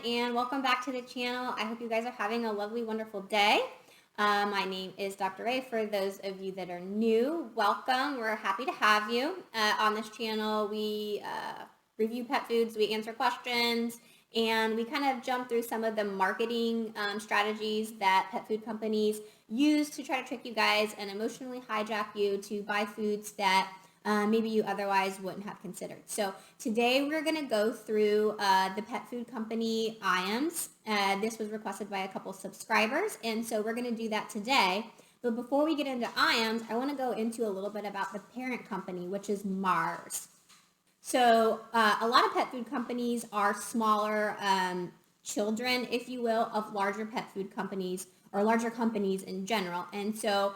and welcome back to the channel. I hope you guys are having a lovely, wonderful day. My name is Dr. Ray. For those of you that are new, welcome. We're happy to have you. On this channel, we review pet foods, we answer questions, and we kind of jump through some of the marketing strategies that pet food companies use to try to trick you guys and emotionally hijack you to buy foods that maybe you otherwise wouldn't have considered. So today we're going to go through the pet food company Iams. This was requested by a couple subscribers, and so we're going to do that today. But before we get into Iams, I want to go into a little bit about the parent company, which is Mars. So a lot of pet food companies are smaller children, if you will, of larger pet food companies or larger companies in general. And so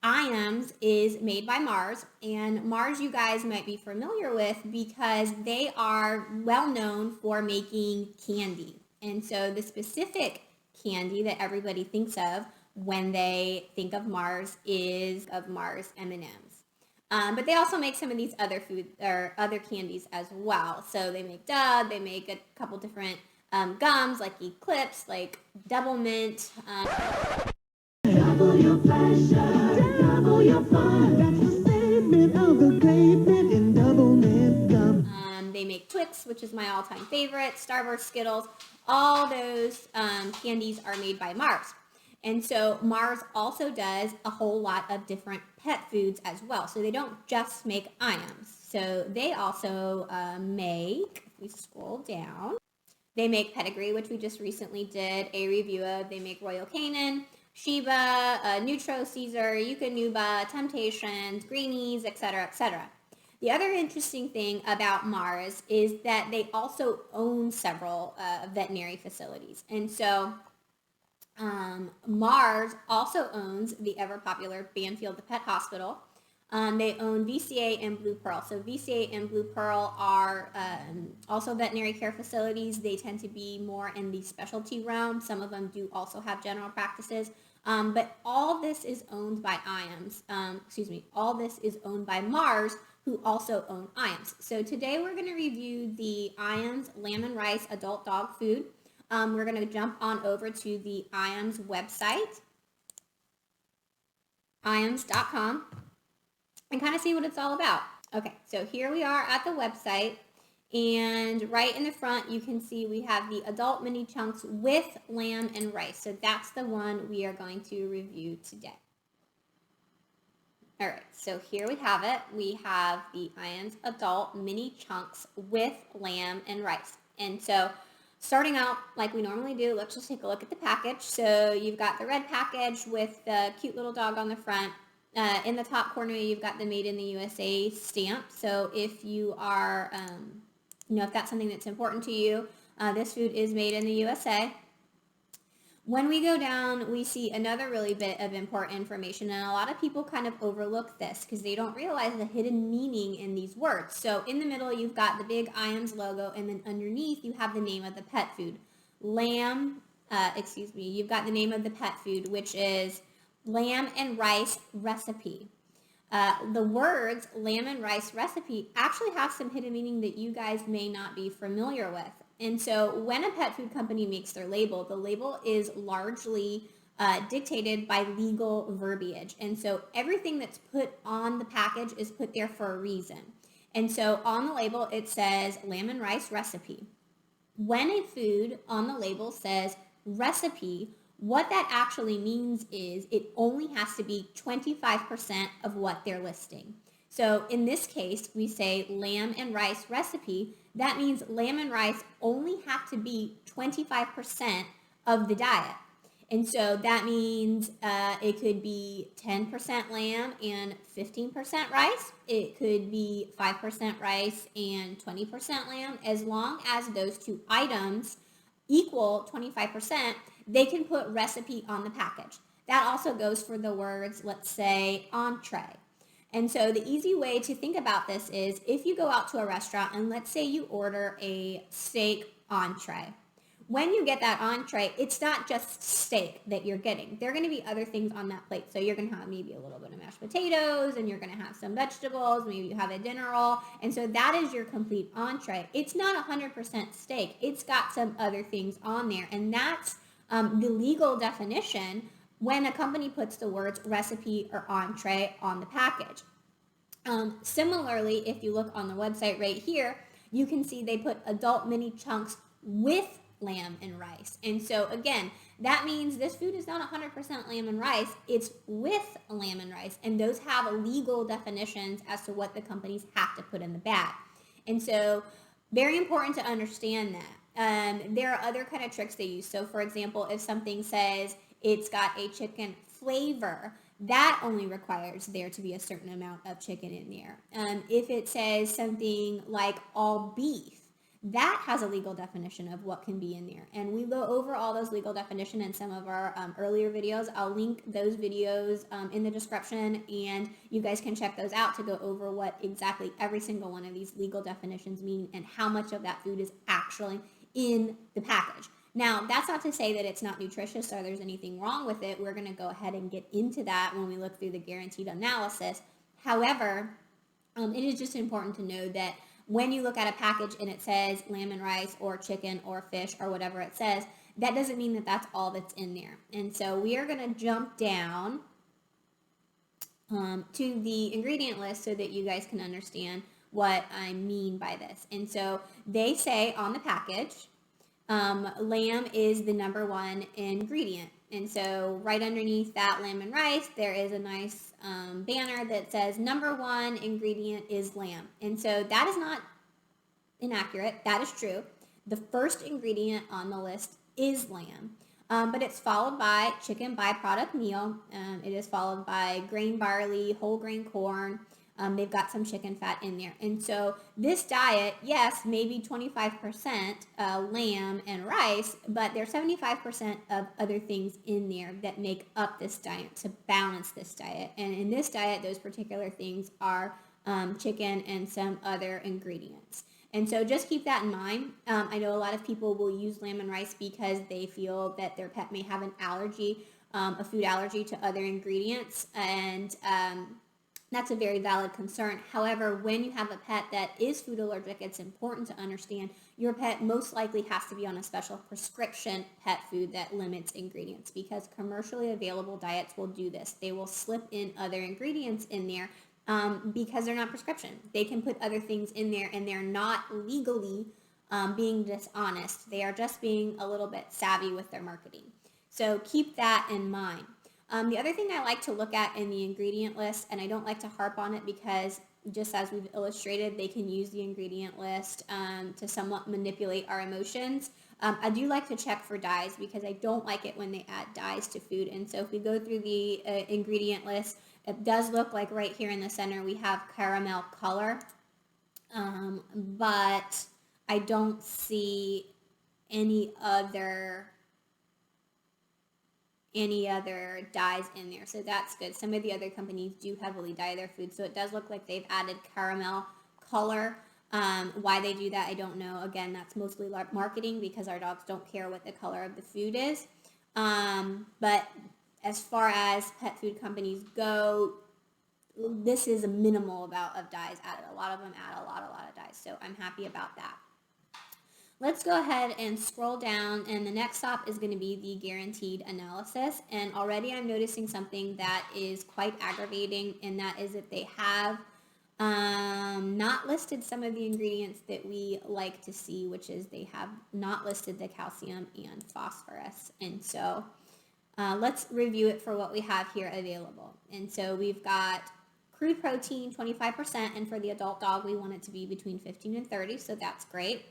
Iams is made by Mars, and Mars you guys might be familiar with because they are well known for making candy. And so the specific candy that everybody thinks of when they think of Mars is of Mars M&Ms. But they also make some of these other food or other candies as well. So they make Dub, they make a couple different gums like Eclipse, like Double Mint. Double your pleasure, double your fun. That's the statement of the great mint in Double Mint gum. They make Twix, which is my all-time favorite, Starburst, Skittles. All those candies are made by Mars. And so Mars also does a whole lot of different pet foods as well. So they don't just make Iams. So they also make, if we scroll down, they make Pedigree, which we just recently did a review of. They make Royal Canin, Sheba, Nutro, Caesar, Eukanuba, Temptations, Greenies, etc., etc. The other interesting thing about Mars is that they also own several veterinary facilities. And so Mars also owns the ever-popular Banfield the Pet Hospital. They own VCA and Blue Pearl. So VCA and Blue Pearl are also veterinary care facilities. They tend to be more in the specialty realm. Some of them do also have general practices. But all this is owned by Iams. All this is owned by Mars, who also own Iams. So today we're going to review the Iams Lamb and Rice Adult Dog Food. We're going to jump on over to the Iams website, iams.com. and kind of see what it's all about. Okay, so here we are at the website, and right in the front you can see we have the adult mini chunks with lamb and rice. So that's the one we are going to review today. All right, so here we have it. We have the Iams adult mini chunks with lamb and rice. And so starting out like we normally do, let's just take a look at the package. So you've got the red package with the cute little dog on the front. In the top corner, you've got the Made in the USA stamp. So if you are, if that's something that's important to you, this food is made in the USA. When we go down, we see another really bit of important information, and a lot of people kind of overlook this because they don't realize the hidden meaning in these words. So in the middle, you've got the big Iams logo, and then underneath, you have the name of the pet food. You've got the name of the pet food, which is lamb and rice recipe. The words lamb and rice recipe actually have some hidden meaning that you guys may not be familiar with. And so when a pet food company makes their label, the label is largely dictated by legal verbiage. And so everything that's put on the package is put there for a reason. And so on the label, it says lamb and rice recipe. When a food on the label says recipe, what that actually means is it only has to be 25% of what they're listing. So in this case, we say lamb and rice recipe. That means lamb and rice only have to be 25% of the diet. And so that means it could be 10% lamb and 15% rice. It could be 5% rice and 20% lamb. As long as those two items equal 25%, they can put recipe on the package. That also goes for the words, let's say, entree. And so the easy way to think about this is if you go out to a restaurant and let's say you order a steak entree. when you get that entree, it's not just steak that you're getting. There are going to be other things on that plate. So you're going to have maybe a little bit of mashed potatoes, and you're going to have some vegetables. Maybe you have a dinner roll. And so that is your complete entree. It's not 100% steak. It's got some other things on there. And that's the legal definition when a company puts the words recipe or entree on the package. Similarly, if you look on the website right here, you can see they put adult mini chunks with lamb and rice. And so again, that means this food is not 100% lamb and rice, it's with lamb and rice. And those have legal definitions as to what the companies have to put in the bag. And so very important to understand that. There are other kind of tricks they use. So for example, if something says it's got a chicken flavor, that only requires there to be a certain amount of chicken in there. If it says something like all beef, that has a legal definition of what can be in there. And we go over all those legal definitions in some of our earlier videos. I'll link those videos in the description, and you guys can check those out to go over what exactly every single one of these legal definitions mean and how much of that food is actually in the package. Now, that's not to say that it's not nutritious or there's anything wrong with it. We're going to go ahead and get into that when we look through the guaranteed analysis. However, it is just important to know that when you look at a package and it says lamb and rice or chicken or fish or whatever it says, that doesn't mean that that's all that's in there. And so we are going to jump down to the ingredient list so that you guys can understand what I mean by this. And so they say on the package, lamb is the number one ingredient. And so right underneath that lamb and rice, there is a nice banner that says number one ingredient is lamb. And so that is not inaccurate. That is true. The first ingredient on the list is lamb, but it's followed by chicken byproduct meal. It is followed by grain barley, whole grain corn. They've got some chicken fat in there. And so this diet, yes, maybe 25% lamb and rice, but there's 75% of other things in there that make up this diet to balance this diet. And in this diet, those particular things are chicken and some other ingredients. And so just keep that in mind. I know a lot of people will use lamb and rice because they feel that their pet may have an allergy, a food allergy to other ingredients. And that's a very valid concern. However, when you have a pet that is food allergic, it's important to understand your pet most likely has to be on a special prescription pet food that limits ingredients, because commercially available diets will do this. They will slip in other ingredients in there because they're not prescription. They can put other things in there and they're not legally being dishonest. They are just being a little bit savvy with their marketing. So keep that in mind. The other thing I like to look at in the ingredient list, and I don't like to harp on it because just as we've illustrated, they can use the ingredient list to somewhat manipulate our emotions. I do like to check for dyes because I don't like it when they add dyes to food. And so if we go through the ingredient list, it does look like right here in the center we have caramel color, but I don't see any other dyes in there, so that's good. Some of the other companies do heavily dye their food, so it does look like they've added caramel color. Why they do that, I don't know. Again, that's mostly marketing because our dogs don't care what the color of the food is. But as far as pet food companies go, this is a minimal amount of dyes added. A lot of them add a lot of dyes, so I'm happy about that. Let's go ahead and scroll down, and the next stop is going to be the guaranteed analysis. And already I'm noticing something that is quite aggravating, and that is that they have not listed some of the ingredients that we like to see, which is they have not listed the calcium and phosphorus. And so let's review it for what we have here available. And so we've got crude protein 25%, and for the adult dog we want it to be between 15 and 30, so that's great.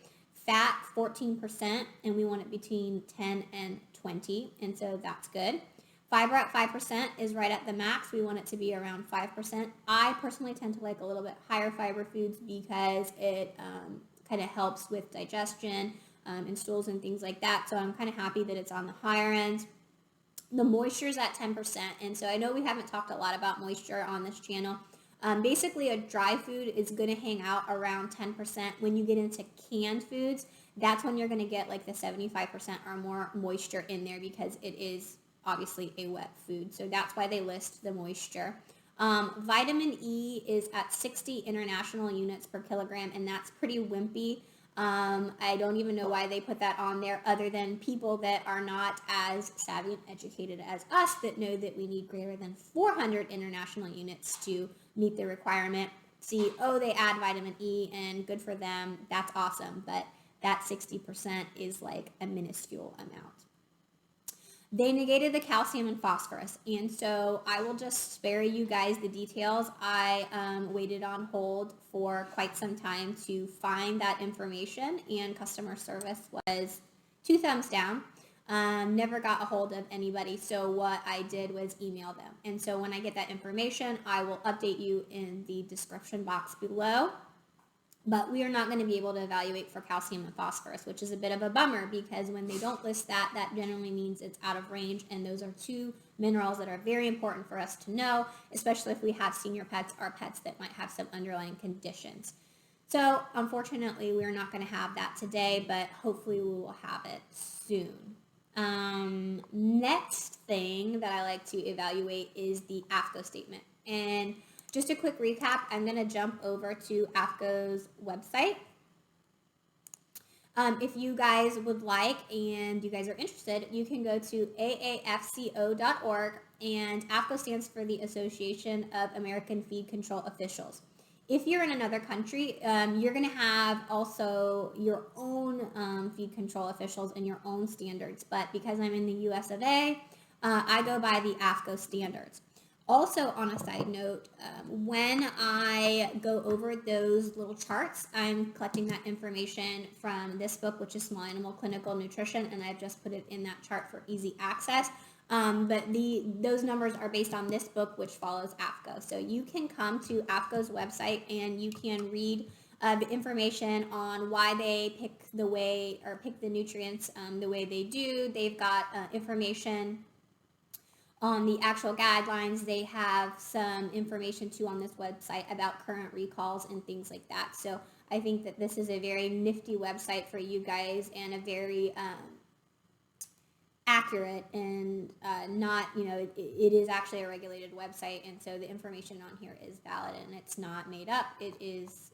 Fat 14%, and we want it between 10 and 20, and so that's good. Fiber at 5% is right at the max. We want it to be around 5%. I personally tend to like a little bit higher fiber foods because it kind of helps with digestion and stools and things like that, so I'm kind of happy that it's on the higher end. The moisture is at 10%, and so I know we haven't talked a lot about moisture on this channel. Basically, a dry food is going to hang out around 10%. When you get into canned foods, that's when you're going to get like the 75% or more moisture in there, because it is obviously a wet food. So that's why they list the moisture. Vitamin E is at 60 international units per kilogram, and that's pretty wimpy. I don't even know why they put that on there, other than people that are not as savvy and educated as us that know that we need greater than 400 international units to meet the requirement. See, oh, they add vitamin E and good for them. That's awesome. But that 60% is like a minuscule amount. They negated the calcium and phosphorus, and so I will just spare you guys the details. I waited on hold for quite some time to find that information, and customer service was 2 thumbs down. Never got a hold of anybody, so what I did was email them. And so when I get that information, I will update you in the description box below. But we are not going to be able to evaluate for calcium and phosphorus, which is a bit of a bummer, because when they don't list that, that generally means it's out of range, and those are 2 minerals that are very important for us to know, especially if we have senior pets or pets that might have some underlying conditions. So unfortunately, we're not going to have that today, but hopefully we will have it soon. Next thing that I like to evaluate is the AAFCO statement. And just a quick recap, I'm going to jump over to AAFCO's website. If you guys would like and you guys are interested, you can go to AAFCO.org, and AAFCO stands for the Association of American Feed Control Officials. If you're in another country, you're going to have also your own feed control officials and your own standards. But because I'm in the US of A, I go by the AAFCO standards. Also, on a side note, when I go over those little charts, I'm collecting that information from this book, which is Small Animal Clinical Nutrition, and I've just put it in that chart for easy access. But those numbers are based on this book, which follows AAFCO. So you can come to AAFCO's website and you can read the information on why they pick the nutrients the way they do. They've got information on the actual guidelines. They have some information too on this website about current recalls and things like that. So I think that this is a very nifty website for you guys, and a very accurate and not, it is actually a regulated website, and so the information on here is valid and it's not made up. It is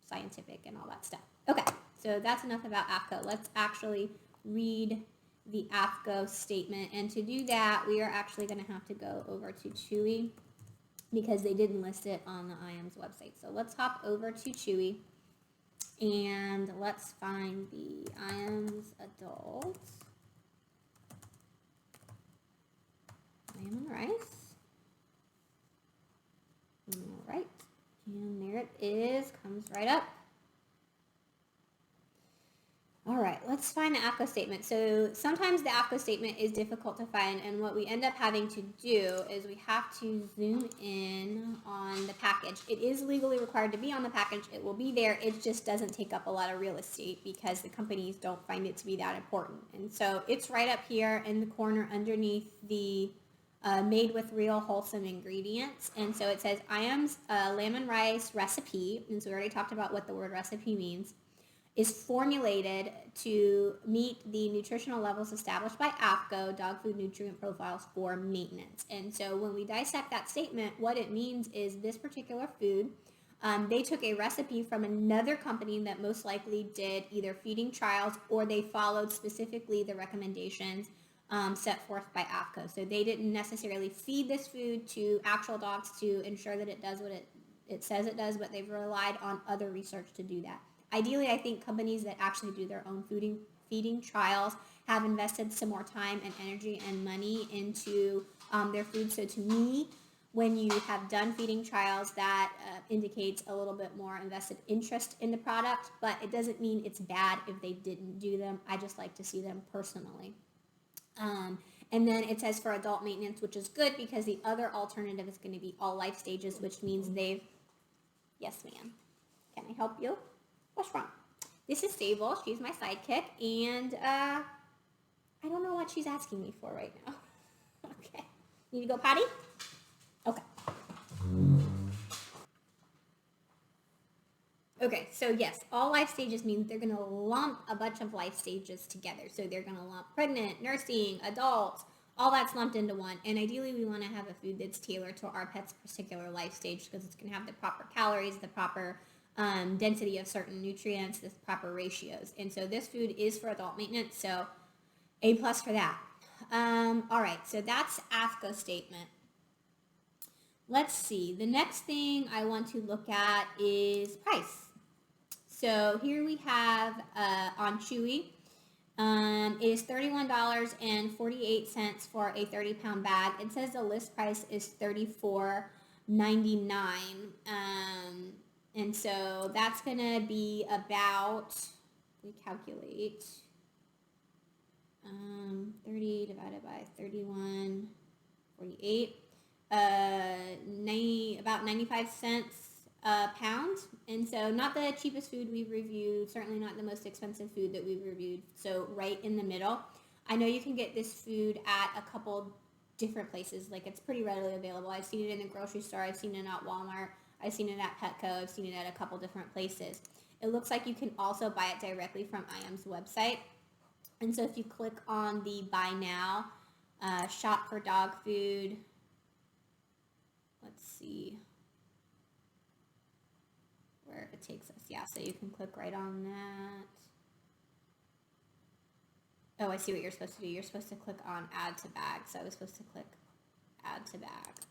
scientific and all that stuff. Okay, so that's enough about AAFCO. Let's actually read the AAFCO statement, and to do that, we are actually going to have to go over to Chewy, because they didn't list it on the Iams website. So let's hop over to Chewy, and let's find the Iams Adult Lamb and Rice. All right, and there it is, comes right up. All right, let's find the AAFCO statement. So sometimes the AAFCO statement is difficult to find, and what we end up having to do is we have to zoom in on the package. It is legally required to be on the package. It will be there. It just doesn't take up a lot of real estate because the companies don't find it to be that important. And so it's right up here in the corner underneath the made with real wholesome ingredients. And so it says Iams Lamb and Rice recipe, and so we already talked about what the word recipe means, is formulated to meet the nutritional levels established by AAFCO, dog food nutrient profiles for maintenance. And so when we dissect that statement, what it means is this particular food, they took a recipe from another company that most likely did either feeding trials, or they followed specifically the recommendations set forth by AAFCO. So they didn't necessarily feed this food to actual dogs to ensure that it does what it says it does, but they've relied on other research to do that. Ideally, I think companies that actually do their own feeding trials have invested some more time and energy and money into their food. So to me, when you have done feeding trials, that indicates a little bit more invested interest in the product, but it doesn't mean it's bad if they didn't do them. I just like to see them personally. And then it says for adult maintenance, which is good because the other alternative is going to be all life stages, which means yes ma'am, can I help you? What's wrong? This is Sable. She's my sidekick, and I don't know what she's asking me for right now. Okay. Need to go potty? Okay. Okay, so yes, all life stages means they're going to lump a bunch of life stages together. So they're going to lump pregnant, nursing, adults, all that's lumped into one. And ideally, we want to have a food that's tailored to our pet's particular life stage because it's going to have the proper calories, the proper density of certain nutrients, the proper ratios. And so this food is for adult maintenance, so A plus for that. All right, so that's AAFCO statement. Let's see. The next thing I want to look at is price. So here we have on Chewy, it is $31.48 for a 30-pound bag. It says the list price is $34.99. And so that's going to be about, we calculate, 30 divided by 31.48, about 95 cents a pound. And so not the cheapest food we've reviewed, certainly not the most expensive food that we've reviewed, so right in the middle. I know you can get this food at a couple different places, like it's pretty readily available. I've seen it in the grocery store, I've seen it at Walmart, I've seen it at Petco, I've seen it at a couple different places. It looks like you can also buy it directly from Iams' website. And so if you click on the buy now, shop for dog food, let's see where it takes us. Yeah, so you can click right on that. Oh, I see what you're supposed to do. You're supposed to click on add to bag. So I was supposed to click add to bag.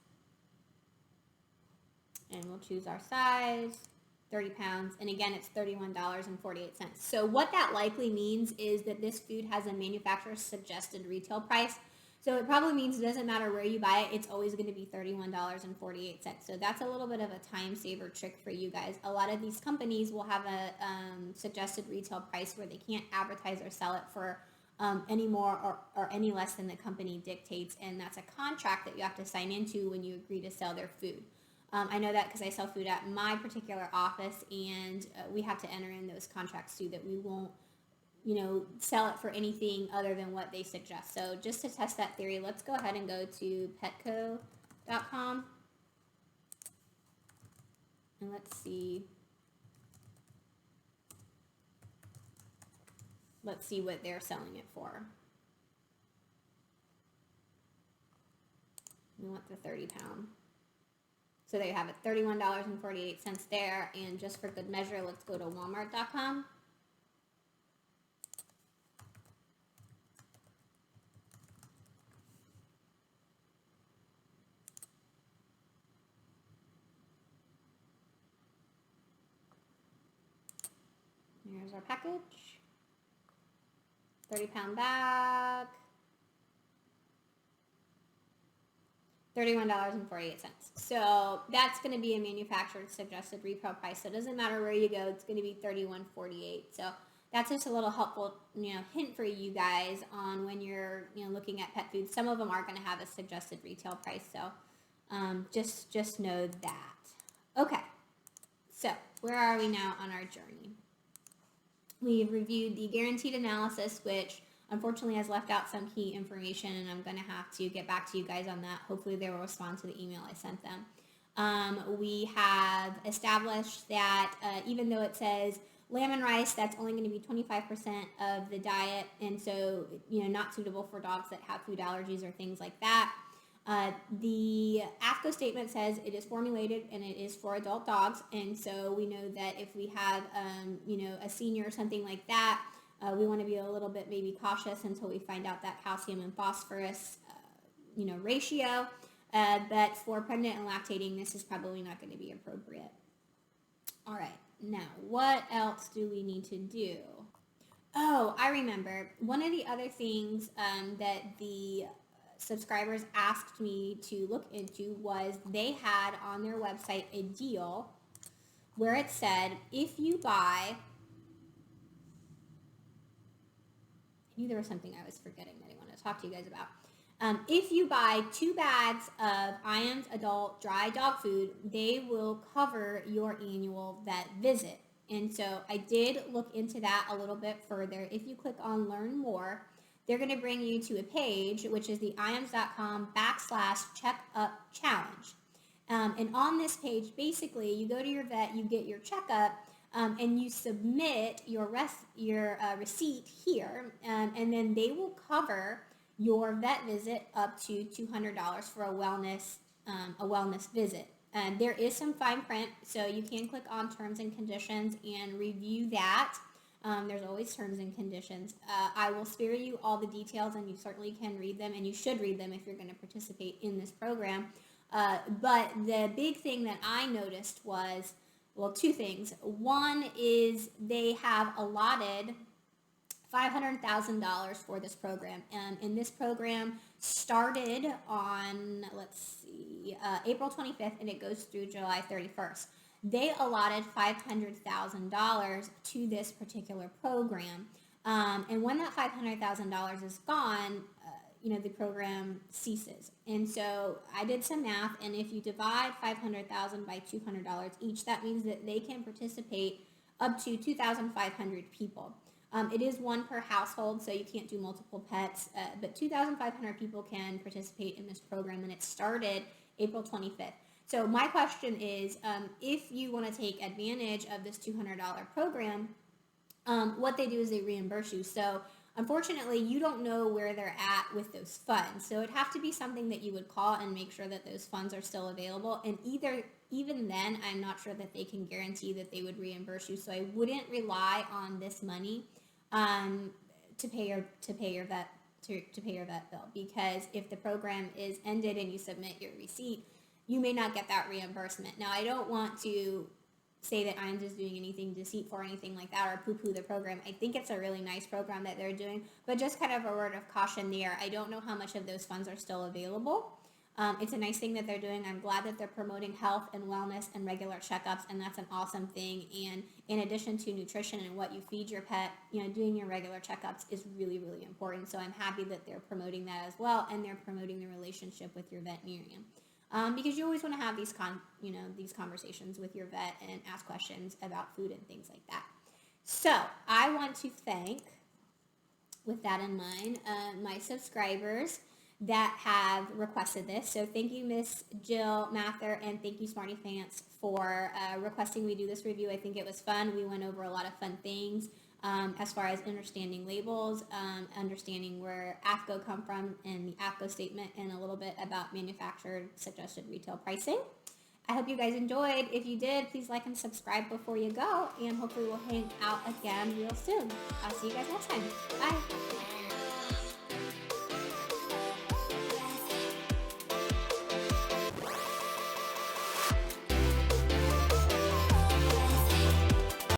And we'll choose our size, 30 pounds. And again, it's $31.48. So what that likely means is that this food has a manufacturer's suggested retail price. So it probably means it doesn't matter where you buy it, it's always going to be $31.48. So that's a little bit of a time saver trick for you guys. A lot of these companies will have a suggested retail price where they can't advertise or sell it for any more or any less than the company dictates. And that's a contract that you have to sign into when you agree to sell their food. I know that because I sell food at my particular office, and we have to enter in those contracts too that we won't, sell it for anything other than what they suggest. So just to test that theory, let's go ahead and go to petco.com and let's see what they're selling it for. We want the 30-pound. So there you have it, $31.48 there. And just for good measure, let's go to walmart.com. Here's our package, 30-pound bag, $31.48. So that's going to be a manufacturer's suggested retail price. So it doesn't matter where you go, it's going to be $31.48. So that's just a little helpful, hint for you guys on when you're, looking at pet food. Some of them are going to have a suggested retail price. So just know that. Okay. So where are we now on our journey? We've reviewed the guaranteed analysis, which unfortunately has left out some key information, and I'm going to have to get back to you guys on that. Hopefully they will respond to the email I sent them. We have established that even though it says lamb and rice, that's only going to be 25% of the diet, and so, not suitable for dogs that have food allergies or things like that. The AAFCO statement says it is formulated and it is for adult dogs, and so we know that if we have, a senior or something like that, we want to be a little bit maybe cautious until we find out that calcium and phosphorus, ratio. But for pregnant and lactating, this is probably not going to be appropriate. All right, now what else do we need to do? Oh, I remember. One of the other things that the subscribers asked me to look into was they had on their website a deal where it said if you buy, I knew there was something I was forgetting that I want to talk to you guys about. If you buy 2 bags of Iams Adult dry dog food, they will cover your annual vet visit. And so I did look into that a little bit further. If you click on learn more, they're going to bring you to a page, which is the iams.com/checkup challenge. And on this page, basically, you go to your vet, you get your checkup, and you submit your receipt here, and then they will cover your vet visit up to $200 for a wellness visit. There is some fine print, so you can click on terms and conditions and review that. There's always terms and conditions. I will spare you all the details, and you certainly can read them, and you should read them if you're going to participate in this program. But the big thing that I noticed was, well, two things. One is they have allotted $500,000 for this program, and this program started on, April 25th, and it goes through July 31st. They allotted $500,000 to this particular program, and when that $500,000 is gone, the program ceases. And so I did some math, and if you divide $500,000 by $200 each, that means that they can participate up to 2,500 people. It is one per household, so you can't do multiple pets, but 2,500 people can participate in this program, and it started April 25th. So my question is, if you want to take advantage of this $200 program, what they do is they reimburse you. So unfortunately, you don't know where they're at with those funds. So it'd have to be something that you would call and make sure that those funds are still available. And even then, I'm not sure that they can guarantee that they would reimburse you. So I wouldn't rely on this money to pay your vet bill, because if the program is ended and you submit your receipt, you may not get that reimbursement. Now, I don't want to say that I'm just doing anything deceitful or anything like that, or poo-poo the program. I think it's a really nice program that they're doing, but just kind of a word of caution there. I don't know how much of those funds are still available. It's a nice thing that they're doing. I'm glad that they're promoting health and wellness and regular checkups, and that's an awesome thing. And in addition to nutrition and what you feed your pet, doing your regular checkups is really, really important. So I'm happy that they're promoting that as well, and they're promoting the relationship with your veterinarian. Because you always want to have these conversations with your vet and ask questions about food and things like that. So I want to thank, with that in mind, my subscribers that have requested this. So thank you, Miss Jill Mather, and thank you, Smarty Pants, for requesting we do this review. I think it was fun. We went over a lot of fun things as far as understanding labels, understanding where AAFCO come from and the AAFCO statement, and a little bit about manufacturer suggested retail pricing. I hope you guys enjoyed. If you did, please like and subscribe before you go, and hopefully we'll hang out again real soon. I'll see you guys next time. Bye.